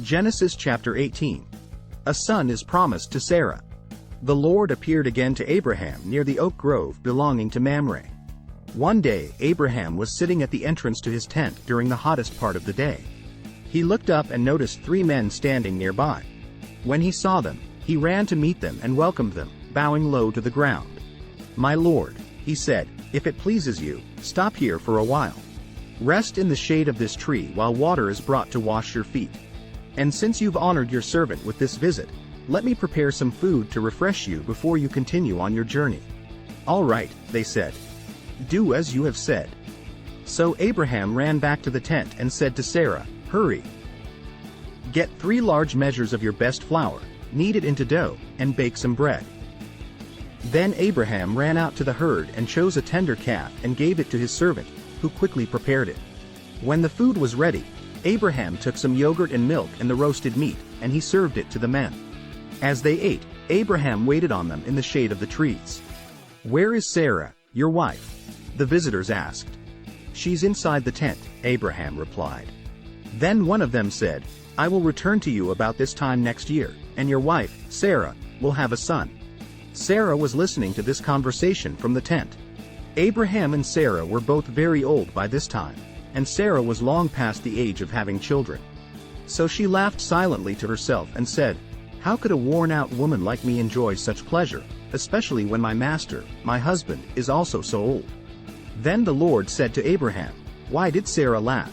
Genesis chapter 18. A son is promised to Sarah. The Lord appeared again to Abraham near the oak grove belonging to Mamre. One day Abraham was sitting at the entrance to his tent during the hottest part of the day. He looked up and noticed 3 men standing nearby. When he saw them, he ran to meet them and welcomed them, bowing low to the ground. "My Lord," he said, "if it pleases you, stop here for a while. Rest in the shade of this tree while water is brought to wash your feet. And since you've honored your servant with this visit, let me prepare some food to refresh you before you continue on your journey." "All right," they said. "Do as you have said." So Abraham ran back to the tent and said to Sarah, "Hurry. Get 3 large measures of your best flour, knead it into dough, and bake some bread." Then Abraham ran out to the herd and chose a tender calf and gave it to his servant, who quickly prepared it. When the food was ready, Abraham took some yogurt and milk and the roasted meat, and he served it to the men. As they ate, Abraham waited on them in the shade of the trees. "Where is Sarah, your wife?" the visitors asked. "She's inside the tent," Abraham replied. Then one of them said, "I will return to you about this time next year, and your wife, Sarah, will have a son." Sarah was listening to this conversation from the tent. Abraham and Sarah were both very old by this time, and Sarah was long past the age of having children. So she laughed silently to herself and said, "How could a worn-out woman like me enjoy such pleasure, especially when my master, my husband, is also so old?" Then the Lord said to Abraham, "Why did Sarah laugh?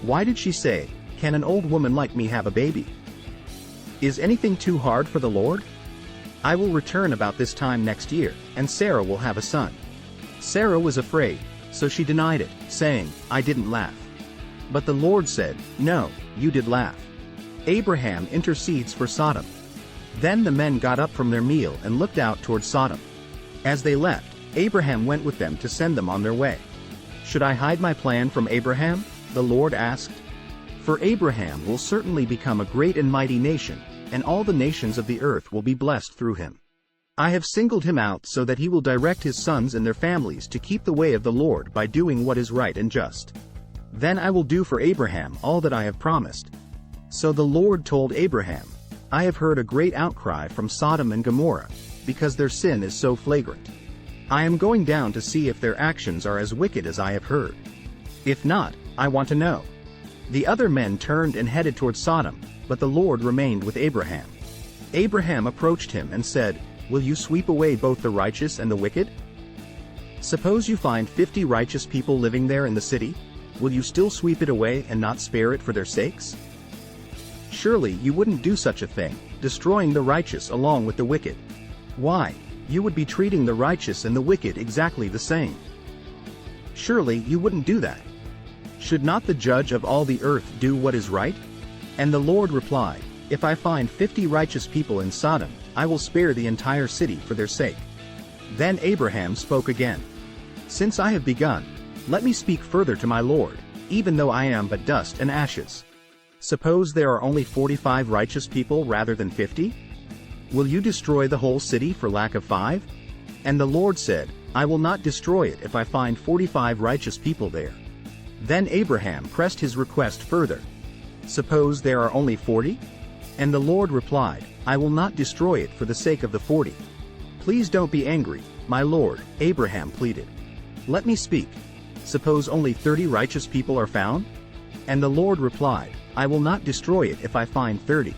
Why did she say, 'Can an old woman like me have a baby?' Is anything too hard for the Lord? I will return about this time next year, and Sarah will have a son." Sarah was afraid, so she denied it, saying, "I didn't laugh." But the Lord said, "No, you did laugh." Abraham intercedes for Sodom. Then the men got up from their meal and looked out toward Sodom. As they left, Abraham went with them to send them on their way. "Should I hide my plan from Abraham?" the Lord asked. "For Abraham will certainly become a great and mighty nation, and all the nations of the earth will be blessed through him. I have singled him out so that he will direct his sons and their families to keep the way of the Lord by doing what is right and just. Then I will do for Abraham all that I have promised." So the Lord told Abraham, "I have heard a great outcry from Sodom and Gomorrah, because their sin is so flagrant. I am going down to see if their actions are as wicked as I have heard. If not, I want to know." The other men turned and headed toward Sodom, but the Lord remained with Abraham. Abraham approached him and said, "Will you sweep away both the righteous and the wicked? Suppose you find 50 righteous people living there in the city, will you still sweep it away and not spare it for their sakes? Surely you wouldn't do such a thing, destroying the righteous along with the wicked. Why, you would be treating the righteous and the wicked exactly the same. Surely you wouldn't do that. Should not the judge of all the earth do what is right?" And the Lord replied, "If I find 50 righteous people in Sodom, I will spare the entire city for their sake." Then Abraham spoke again. "Since I have begun, let me speak further to my Lord, even though I am but dust and ashes. Suppose there are only 45 righteous people rather than 50? Will you destroy the whole city for lack of 5? And the Lord said, "I will not destroy it if I find 45 righteous people there." Then Abraham pressed his request further. "Suppose there are only 40? And the Lord replied, "I will not destroy it for the sake of the 40. Please don't be angry, my Lord," Abraham pleaded. "Let me speak. Suppose only 30 righteous people are found?" And the Lord replied, "I will not destroy it if I find 30.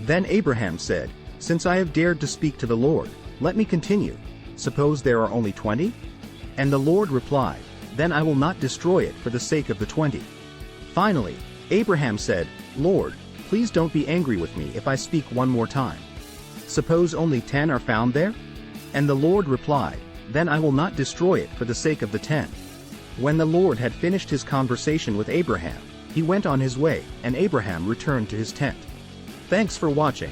Then Abraham said, "Since I have dared to speak to the Lord, let me continue. Suppose there are only 20? And the Lord replied, "Then I will not destroy it for the sake of the 20. Finally, Abraham said, "Lord, please don't be angry with me if I speak one more time. Suppose only 10 are found there?" And the Lord replied, "Then I will not destroy it for the sake of the 10. When the Lord had finished his conversation with Abraham, he went on his way, and Abraham returned to his tent. Thanks for watching.